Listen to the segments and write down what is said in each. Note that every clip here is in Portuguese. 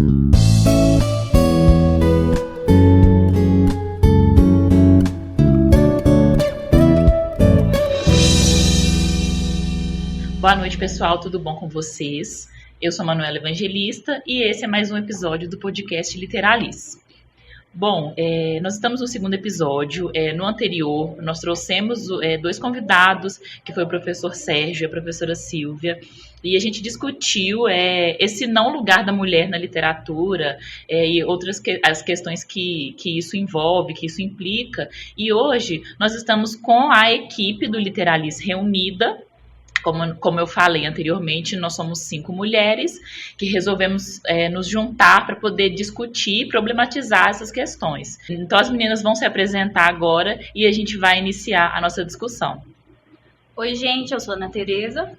Boa noite, pessoal, tudo bom com vocês? Eu sou a Manuela Evangelista e esse é mais um episódio do podcast Literalis. Bom, nós estamos no segundo episódio. No anterior, nós trouxemos dois convidados, que foi o professor Sérgio e a professora Silvia, e a gente discutiu esse não lugar da mulher na literatura e outras as questões que isso envolve, que isso implica. E hoje nós estamos com a equipe do Literalis reunida. Como eu falei anteriormente, nós somos 5 mulheres que resolvemos nos juntar para poder discutir e problematizar essas questões. Então, as meninas vão se apresentar agora e a gente vai iniciar a nossa discussão. Oi, gente, eu sou a Ana Tereza.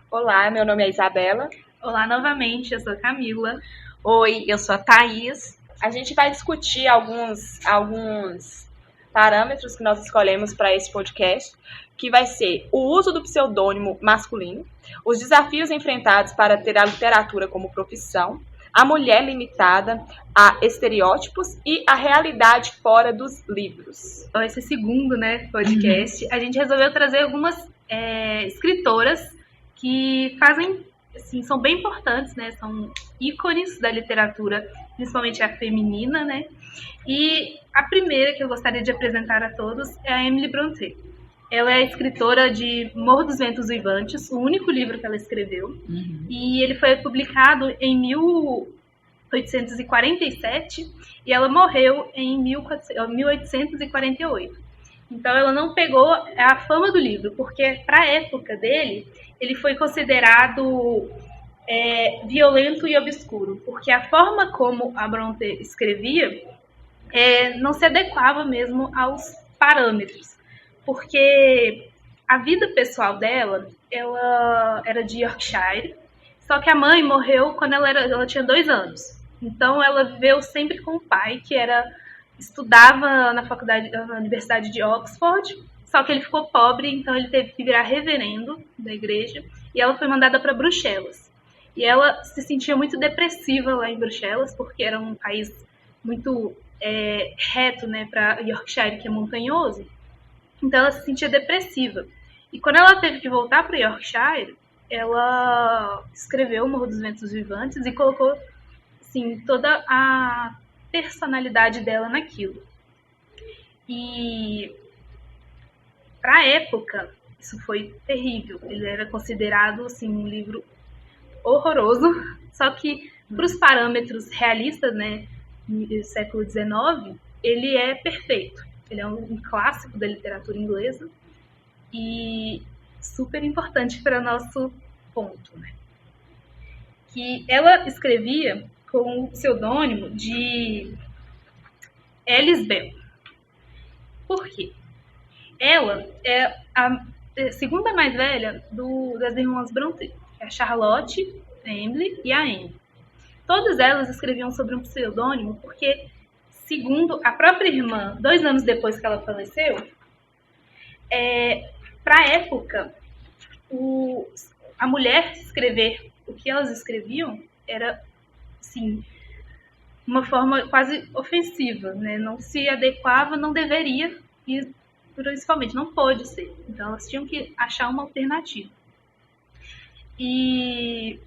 Olá, meu nome é Isabela. Olá, novamente, eu sou a Camila. Oi, eu sou a Thaís. A gente vai discutir alguns parâmetros que nós escolhemos para esse podcast, que vai ser o uso do pseudônimo masculino, os desafios enfrentados para ter a literatura como profissão, a mulher limitada a estereótipos e a realidade fora dos livros. Então, esse segundo podcast, a gente resolveu trazer algumas escritoras que fazem, assim, são bem importantes, né? São ícones da literatura, principalmente a feminina, né? E a primeira que eu gostaria de apresentar a todos é a Emily Brontë. Ela é escritora de Morro dos Ventos Uivantes, o único livro que ela escreveu. E ele foi publicado em 1847 e ela morreu em 1848. Então ela não pegou a fama do livro, porque para a época dele, ele foi considerado violento e obscuro, porque a forma como a Brontë escrevia não se adequava mesmo aos parâmetros. Porque a vida pessoal dela, ela era de Yorkshire, só que a mãe morreu quando ela tinha 2 anos. Então ela viveu sempre com o pai, que estudava na Universidade de Oxford, só que ele ficou pobre, então ele teve que virar reverendo da igreja, e ela foi mandada para Bruxelas. E ela se sentia muito depressiva lá em Bruxelas, porque era um país muito reto, né, para Yorkshire, que é montanhoso. Então ela se sentia depressiva. E quando ela teve que voltar para Yorkshire, ela escreveu O Morro dos Ventos Uivantes e colocou, assim, toda a personalidade dela naquilo. E para a época, isso foi terrível. Ele era considerado, assim, um livro horroroso, só que para os parâmetros realistas, né, do século XIX, ele é perfeito. Ele é um clássico da literatura inglesa e super importante para o nosso ponto, né? Que ela escrevia com o pseudônimo de Alice Bell. Por quê? Ela é a segunda mais velha das irmãs Brontë, a Charlotte, a Emily e a Anne. Todas elas escreviam sobre um pseudônimo porque, segundo a própria irmã, 2 anos depois que ela faleceu, para a época, a mulher escrever o que elas escreviam era, assim, uma forma quase ofensiva, né? Não se adequava, não deveria e, principalmente, não pode ser. Então, elas tinham que achar uma alternativa. E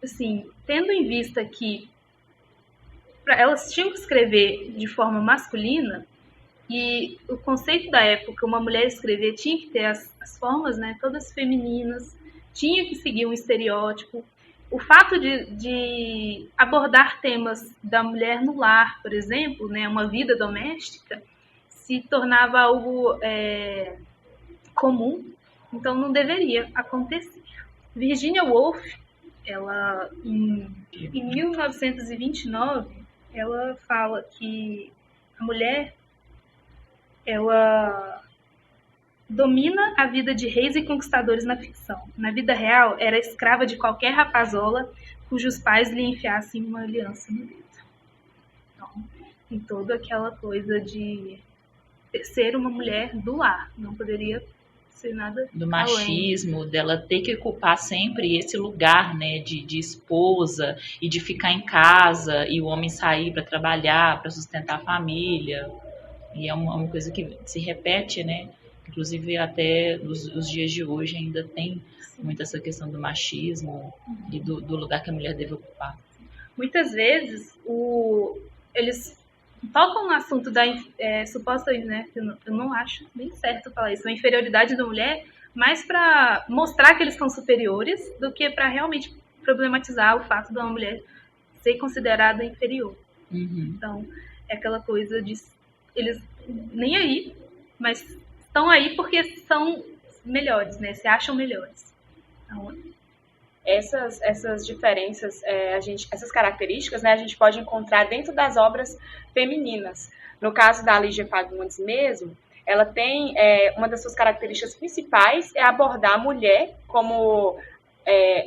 assim, tendo em vista que elas tinham que escrever de forma masculina e o conceito da época, uma mulher escrever tinha que ter as formas, né, todas femininas, tinha que seguir um estereótipo. O fato de abordar temas da mulher no lar, por exemplo, né, uma vida doméstica, se tornava algo comum, então não deveria acontecer. Virginia Woolf, ela, em 1929, ela fala que a mulher, ela domina a vida de reis e conquistadores na ficção. Na vida real, era escrava de qualquer rapazola cujos pais lhe enfiassem uma aliança no dedo. Então, tem toda aquela coisa de ser uma mulher do lar, não poderia ser nada do machismo, dela ter que ocupar sempre esse lugar, né, de esposa e de ficar em casa e o homem sair para trabalhar, para sustentar a família. E é uma coisa que se repete, né? Inclusive até os dias de hoje ainda tem muito essa questão do machismo e do lugar que a mulher deve ocupar. Muitas vezes eles tocam no assunto da suposta, né? Eu não acho bem certo falar isso, a inferioridade da mulher, mais para mostrar que eles são superiores do que para realmente problematizar o fato de uma mulher ser considerada inferior. Uhum. Então, é aquela coisa de eles nem aí, mas estão aí porque são melhores, né? Se acham melhores. Então, essas diferenças, essas características, né, a gente pode encontrar dentro das obras femininas. No caso da Lígia Fagundes mesmo, ela tem uma das suas características principais é abordar a mulher como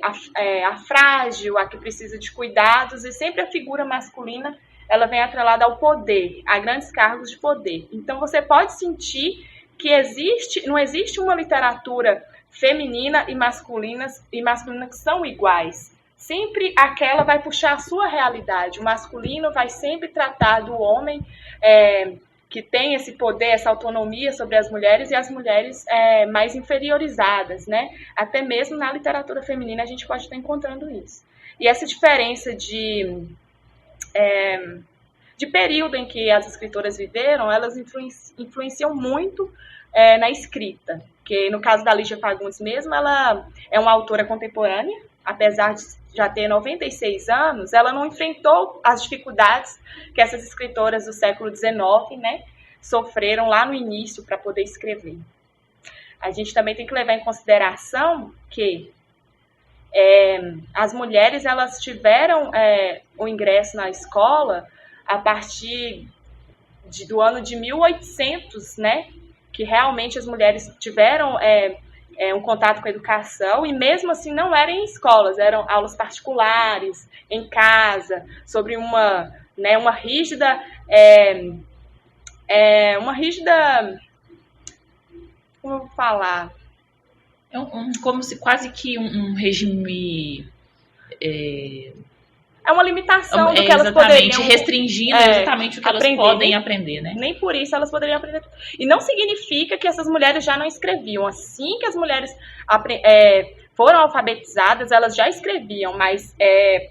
a frágil, a que precisa de cuidados, e sempre a figura masculina ela vem atrelada ao poder, a grandes cargos de poder. Então você pode sentir que não existe uma literatura feminina e masculina que são iguais. Sempre aquela vai puxar a sua realidade. O masculino vai sempre tratar do homem que tem esse poder, essa autonomia sobre as mulheres, e as mulheres mais inferiorizadas, né? Até mesmo na literatura feminina a gente pode estar encontrando isso. E essa diferença de período em que as escritoras viveram, elas influenciam muito na escrita. Que no caso da Lígia Fagundes mesmo, ela é uma autora contemporânea, apesar de já ter 96 anos, ela não enfrentou as dificuldades que essas escritoras do século XIX, né, sofreram lá no início para poder escrever. A gente também tem que levar em consideração que as mulheres elas tiveram o ingresso na escola a partir do ano de 1800, né, que realmente as mulheres tiveram um contato com a educação, e mesmo assim não eram em escolas, eram aulas particulares, em casa, sobre uma rígida como eu vou falar? Como se quase que um regime... É uma limitação do que elas poderiam... restringindo exatamente o que elas podem aprender, né? Nem por isso elas poderiam aprender. E não significa que essas mulheres já não escreviam. Assim que as mulheres foram alfabetizadas, elas já escreviam, mas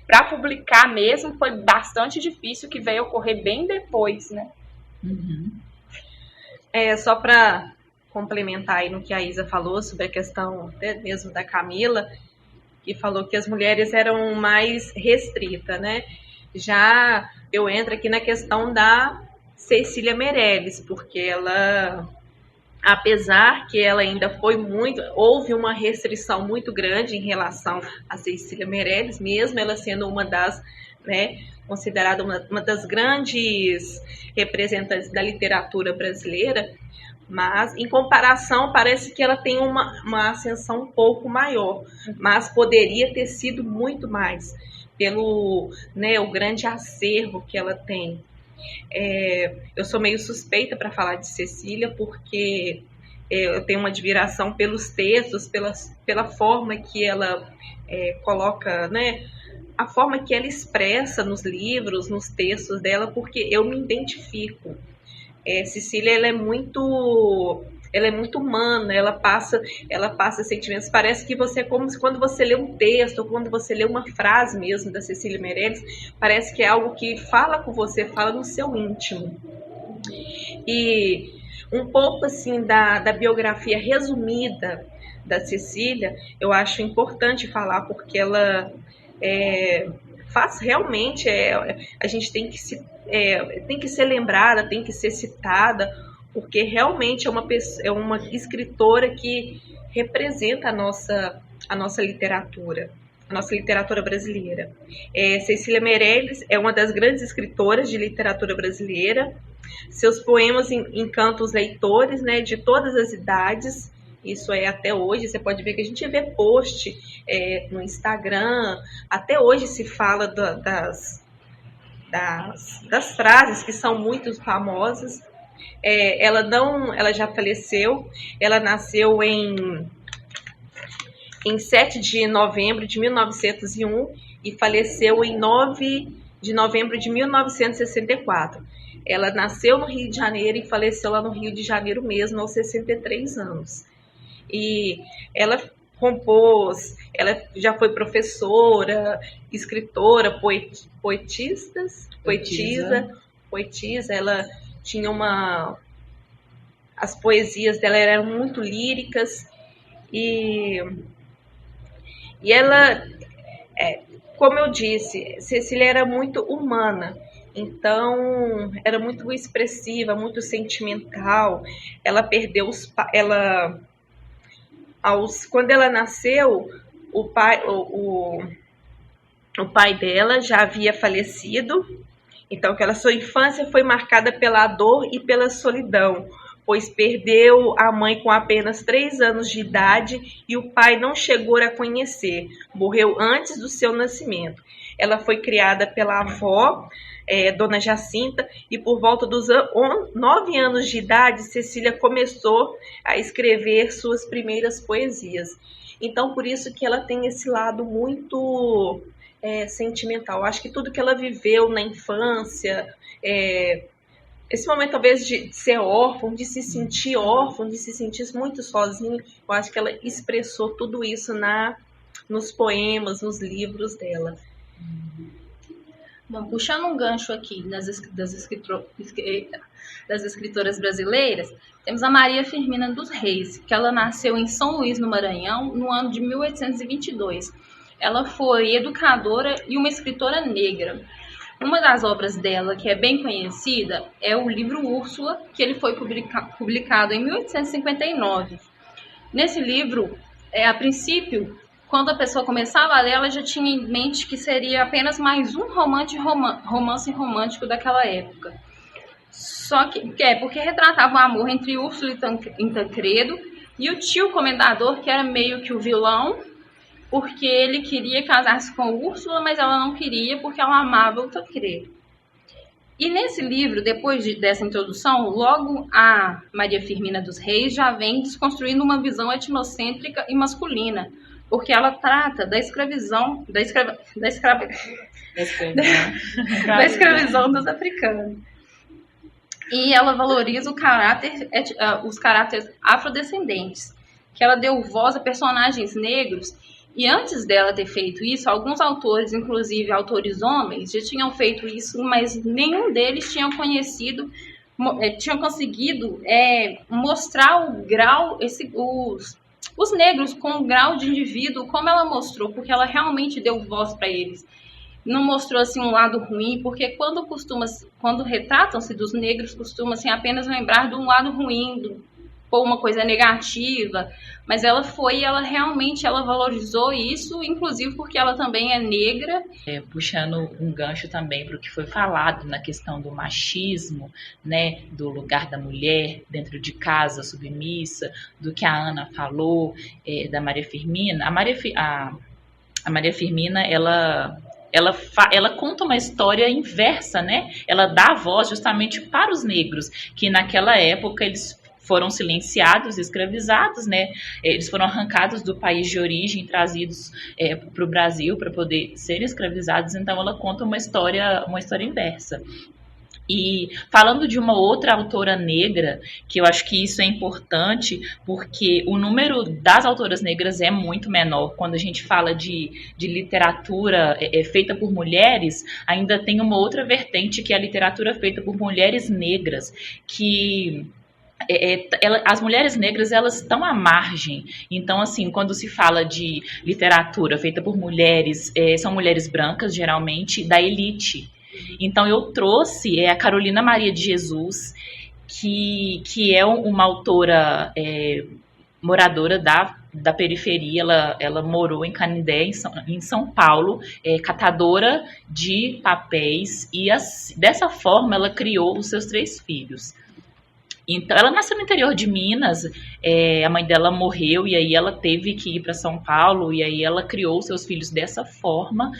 para publicar mesmo foi bastante difícil, que veio ocorrer bem depois, né? Uhum. Só para complementar aí no que a Isa falou sobre a questão até mesmo da Camila, que falou que as mulheres eram mais restritas, né? Já eu entro aqui na questão da Cecília Meirelles, porque ela, apesar que ela ainda foi houve uma restrição muito grande em relação a Cecília Meirelles, mesmo ela sendo uma das, né, considerada uma das grandes representantes da literatura brasileira, mas em comparação parece que ela tem uma ascensão um pouco maior, mas poderia ter sido muito mais pelo, né, o grande acervo que ela tem. Eu sou meio suspeita para falar de Cecília, porque eu tenho uma admiração pelos textos, pela forma que ela coloca, né, a forma que ela expressa nos livros, nos textos dela, porque eu me identifico. Cecília, ela é muito humana, ela passa sentimentos. Parece que você, como se quando você lê um texto, ou quando você lê uma frase mesmo da Cecília Meirelles, parece que é algo que fala com você, fala no seu íntimo. E um pouco assim da biografia resumida da Cecília, eu acho importante falar, porque ela faz realmente, a gente tem que ser lembrada, tem que ser citada, porque realmente é uma escritora que representa a nossa literatura brasileira. Cecília Meirelles é uma das grandes escritoras de literatura brasileira. Seus poemas encantam os leitores, né, de todas as idades. Isso até hoje, você pode ver que a gente vê post no Instagram, até hoje se fala das frases que são muito famosas. ela já faleceu. Ela nasceu em 7 de novembro de 1901 e faleceu em 9 de novembro de 1964. Ela nasceu no Rio de Janeiro e faleceu lá no Rio de Janeiro mesmo, aos 63 anos. E ela compôs, ela já foi professora, escritora, poetisa. Ela tinha as poesias dela eram muito líricas e ela, como eu disse, Cecília era muito humana. Então, era muito expressiva, muito sentimental. Ela perdeu quando ela nasceu, o pai dela já havia falecido. Então, sua infância foi marcada pela dor e pela solidão, pois perdeu a mãe com apenas 3 anos de idade e o pai não chegou a conhecer. Morreu antes do seu nascimento. Ela foi criada pela avó, Dona Jacinta, e por volta dos 9 anos de idade, Cecília começou a escrever suas primeiras poesias. Então, por isso que ela tem esse lado muito sentimental. Acho que tudo que ela viveu na infância, esse momento talvez de ser órfão, de se sentir muito sozinho, eu acho que ela expressou tudo isso nos poemas, nos livros dela. Bom, puxando um gancho aqui das escritoras brasileiras, temos a Maria Firmina dos Reis, que ela nasceu em São Luís, no Maranhão, no ano de 1822. Ela foi educadora e uma escritora negra. Uma das obras dela, que é bem conhecida, é o livro Úrsula, que ele foi publicado em 1859. Nesse livro, a princípio, quando a pessoa começava a ler, ela já tinha em mente que seria apenas mais um romance romântico daquela época. Só que porque retratava o amor entre Úrsula e Tancredo, e o tio comendador, que era meio que o vilão, porque ele queria casar-se com Úrsula, mas ela não queria porque ela amava o Tancredo. E nesse livro, depois dessa introdução, logo a Maria Firmina dos Reis já vem desconstruindo uma visão etnocêntrica e masculina, porque ela trata da escravidão dos africanos. E ela valoriza os caráteres afrodescendentes, que ela deu voz a personagens negros. E antes dela ter feito isso, alguns autores, inclusive autores homens, já tinham feito isso, mas nenhum deles tinha conseguido mostrar o grau, os negros com o grau de indivíduo, como ela mostrou, porque ela realmente deu voz para eles. Não mostrou assim um lado ruim, porque quando retratam-se dos negros, costuma-se apenas lembrar de um lado ruim, ou uma coisa negativa, mas ela realmente valorizou isso, inclusive porque ela também é negra. Puxando um gancho também para o que foi falado na questão do machismo, né, do lugar da mulher dentro de casa, submissa, do que a Ana falou, da Maria Firmina. A Maria Firmina, ela conta uma história inversa, né? Ela dá voz justamente para os negros, que naquela época eles foram silenciados, escravizados, né? Eles foram arrancados do país de origem, trazidos para o Brasil para poder serem escravizados. Então ela conta uma história inversa. E falando de uma outra autora negra, que eu acho que isso é importante, porque o número das autoras negras é muito menor. Quando a gente fala de literatura feita por mulheres, ainda tem uma outra vertente, que é a literatura feita por mulheres negras, que as mulheres negras, elas estão à margem. Então, assim, quando se fala de literatura feita por mulheres, são mulheres brancas, geralmente, da elite. Então, eu trouxe a Carolina Maria de Jesus, que é uma autora moradora da periferia. Ela morou em Canindé, em São Paulo, catadora de papéis, e dessa forma ela criou os seus 3 filhos. Então, ela nasceu no interior de Minas, a mãe dela morreu, e aí ela teve que ir para São Paulo, e aí ela criou seus filhos dessa forma.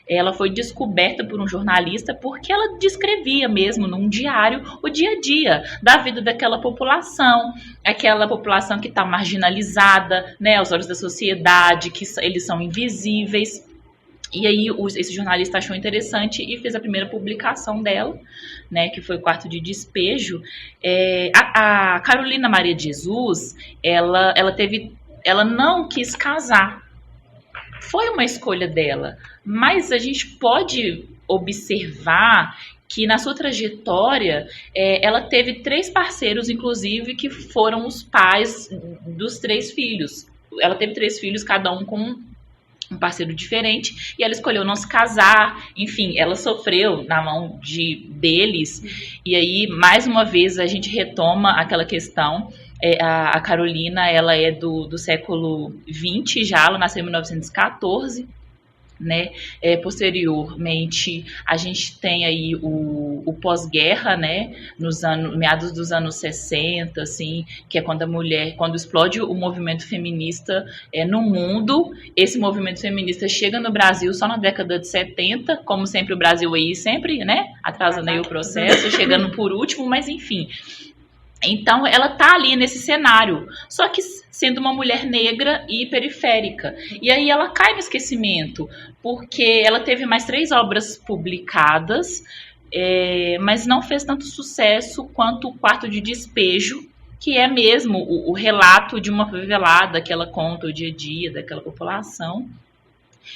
ela foi descoberta por um jornalista porque ela descrevia mesmo num diário o dia a dia da vida daquela população, aquela população que está marginalizada, né, aos olhos da sociedade, que eles são invisíveis. E aí esse jornalista achou interessante e fez a primeira publicação dela, né, que foi o Quarto de Despejo. A Carolina Maria de Jesus, ela não quis casar. Foi uma escolha dela, mas a gente pode observar que na sua trajetória ela teve 3 parceiros, inclusive, que foram os pais dos 3 filhos. Ela teve 3 filhos, cada um com um parceiro diferente, e ela escolheu não se casar, enfim, ela sofreu na mão deles, e aí, mais uma vez, a gente retoma aquela questão. A Carolina, ela é do século XX já, ela nasceu em 1914, né? Posteriormente, a gente tem aí o pós-guerra, né? Meados dos anos 60, assim, que é quando explode o movimento feminista no mundo. Esse movimento feminista chega no Brasil só na década de 70, como sempre o Brasil aí sempre, né? Atrasando aí o processo, chegando por último, mas enfim. Então, ela tá ali nesse cenário, só que sendo uma mulher negra e periférica. E aí ela cai no esquecimento, porque ela teve mais 3 obras publicadas, mas não fez tanto sucesso quanto o Quarto de Despejo, que é mesmo o relato de uma favelada que ela conta o dia a dia daquela população.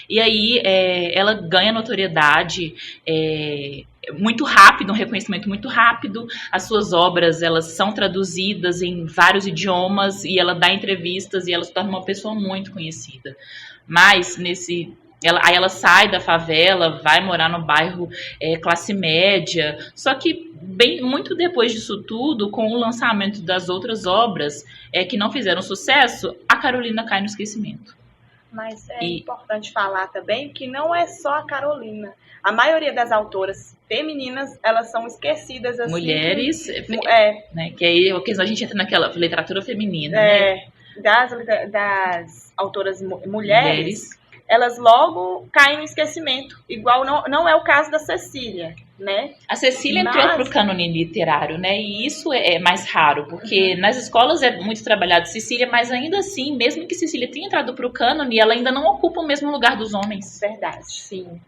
E aí ela ganha notoriedade muito rápido, um reconhecimento muito rápido. As suas obras, elas são traduzidas em vários idiomas e ela dá entrevistas e ela se torna uma pessoa muito conhecida. Mas aí ela sai da favela, vai morar no bairro classe média, só que muito depois disso tudo, com o lançamento das outras obras que não fizeram sucesso, a Carolina cai no esquecimento. Mas importante falar também que não é só a Carolina. A maioria das autoras femininas, elas são esquecidas assim. Mulheres, né? Que aí a gente entra naquela literatura feminina, né? Das autoras mulheres, elas logo caem no esquecimento. Igual não é o caso da Cecília, né? A Cecília entrou para o cânone literário, né? E isso é mais raro, porque nas escolas é muito trabalhado Cecília, mas ainda assim, mesmo que Cecília tenha entrado para o cânone, ela ainda não ocupa o mesmo lugar dos homens. Verdade, sim.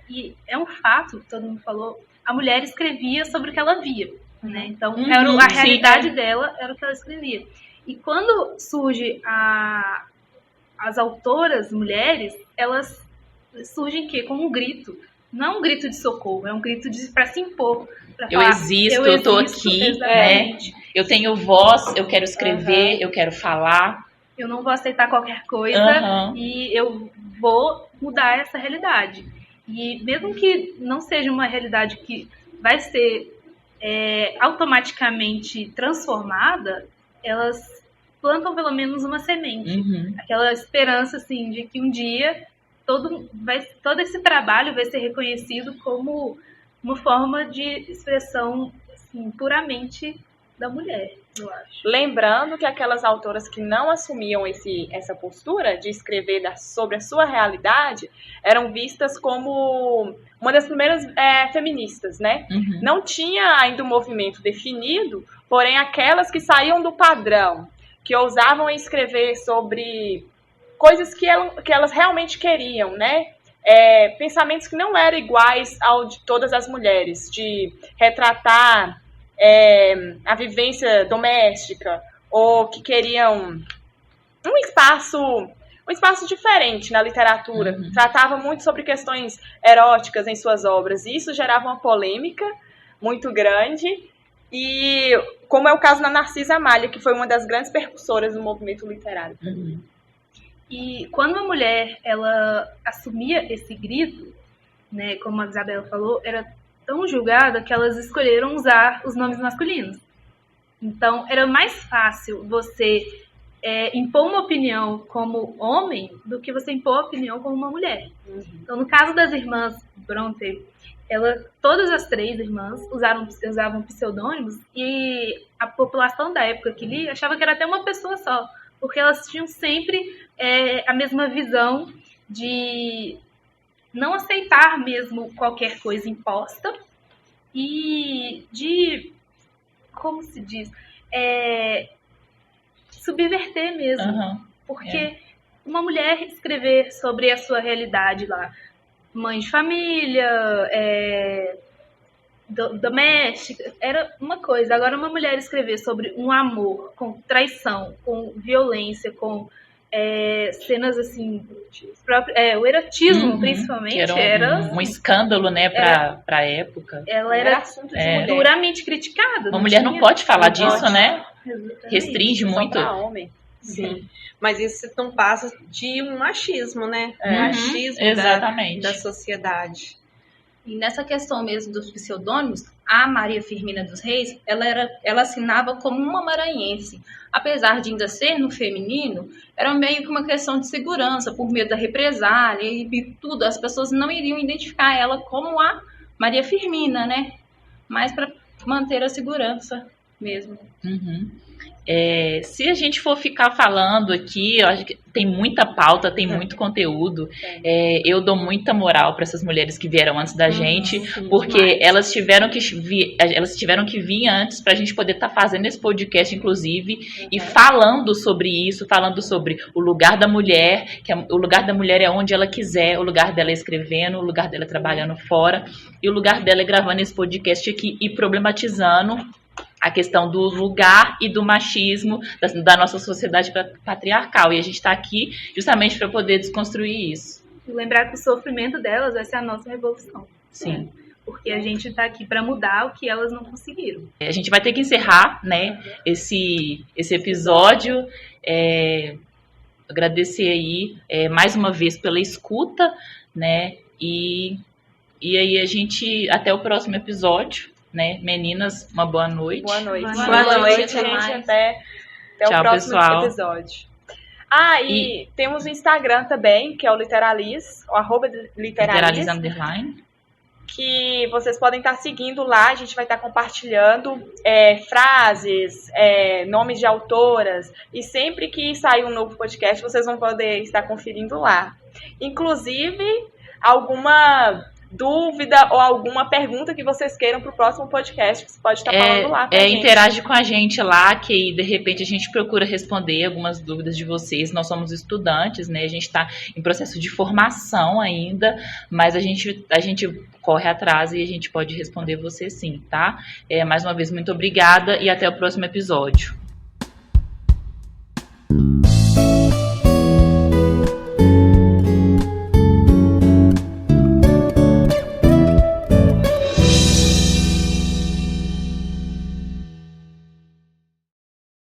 E é um fato, todo mundo falou, a mulher escrevia sobre o que ela via, né? Então, a realidade dela era o que ela escrevia. E quando surge as autoras mulheres, elas surgem como um grito. Não é um grito de socorro, é um grito para se impor. Eu existo, eu tô aqui, né? Eu tenho voz, eu quero escrever, eu quero falar. Eu não vou aceitar qualquer coisa e eu vou mudar essa realidade. E mesmo que não seja uma realidade que vai ser automaticamente transformada, elas plantam pelo menos uma semente. Aquela esperança assim, de que um dia todo esse trabalho vai ser reconhecido como uma forma de expressão assim, puramente da mulher, eu acho. Lembrando que aquelas autoras que não assumiam essa postura de escrever sobre a sua realidade eram vistas como uma das primeiras feministas, né? Não tinha ainda um movimento definido, porém aquelas que saíam do padrão, que ousavam escrever sobre coisas que elas realmente queriam, né? Pensamentos que não eram iguais ao de todas as mulheres, de retratar a vivência doméstica, ou que queriam um espaço diferente na literatura. Tratava muito sobre questões eróticas em suas obras, e isso gerava uma polêmica muito grande, e como é o caso da Narcisa Amália, que foi uma das grandes percussoras do movimento literário. E quando a mulher ela assumia esse grito, né, como a Isabela falou, era tão julgada que elas escolheram usar os nomes masculinos. Então, era mais fácil você impor uma opinião como homem do que você impor a opinião como uma mulher. Então, no caso das irmãs Brontë, todas as 3 irmãs usavam pseudônimos, e a população da época que lia achava que era até uma pessoa só, porque elas tinham sempre a mesma visão de não aceitar mesmo qualquer coisa imposta e de, como se diz, subverter mesmo. Aham. Porque uma mulher escrever sobre a sua realidade lá, mãe de família, doméstica, era uma coisa. Agora, uma mulher escrever sobre um amor com traição, com violência, com cenas assim, o erotismo, principalmente, que era um escândalo, né, para a época. Ela era assunto de mulher. duramente criticada. Uma mulher não pode falar disso, né? Exatamente. Restringe Só muito. pra homem. Sim. Mas isso não passa de um machismo, né? Um machismo Exatamente. da sociedade. E nessa questão mesmo dos pseudônimos, a Maria Firmina dos Reis, ela assinava como uma maranhense. Apesar de ainda ser no feminino, era meio que uma questão de segurança, por medo da represália e tudo. As pessoas não iriam identificar ela como a Maria Firmina, né? Mas para manter a segurança mesmo. Se a gente for ficar falando aqui, eu acho que tem muita pauta, tem muito conteúdo. Eu dou muita moral para essas mulheres que vieram antes da gente, porque elas tiveram que vir antes para a gente poder estar fazendo esse podcast, inclusive, e falando sobre isso, falando sobre o lugar da mulher, o lugar da mulher é onde ela quiser, o lugar dela é escrevendo, o lugar dela é trabalhando fora, e o lugar dela é gravando esse podcast aqui e problematizando a questão do lugar e do machismo da nossa sociedade patriarcal. E a gente está aqui justamente para poder desconstruir isso. E lembrar que o sofrimento delas vai ser a nossa revolução. Sim. Porque a gente está aqui para mudar o que elas não conseguiram. A gente vai ter que encerrar, né, esse episódio. Agradecer aí mais uma vez pela escuta, né? E aí a gente, até o próximo episódio. Né? Meninas, uma boa noite. Boa noite. Boa noite, gente. Até Tchau, o próximo pessoal. episódio. E temos o Instagram também, que é o Literalis, o @Literalis, _, que vocês podem estar seguindo lá. A gente vai estar compartilhando frases, nomes de autoras, e sempre que sair um novo podcast, vocês vão poder estar conferindo lá. Inclusive, alguma dúvida ou alguma pergunta que vocês queiram para o próximo podcast, que você pode estar falando lá pra gente. Interage com a gente lá, que aí, de repente a gente procura responder algumas dúvidas de vocês. Nós somos estudantes, né? A gente está em processo de formação ainda, mas a gente corre atrás e a gente pode responder você sim, tá? Mais uma vez, muito obrigada e até o próximo episódio.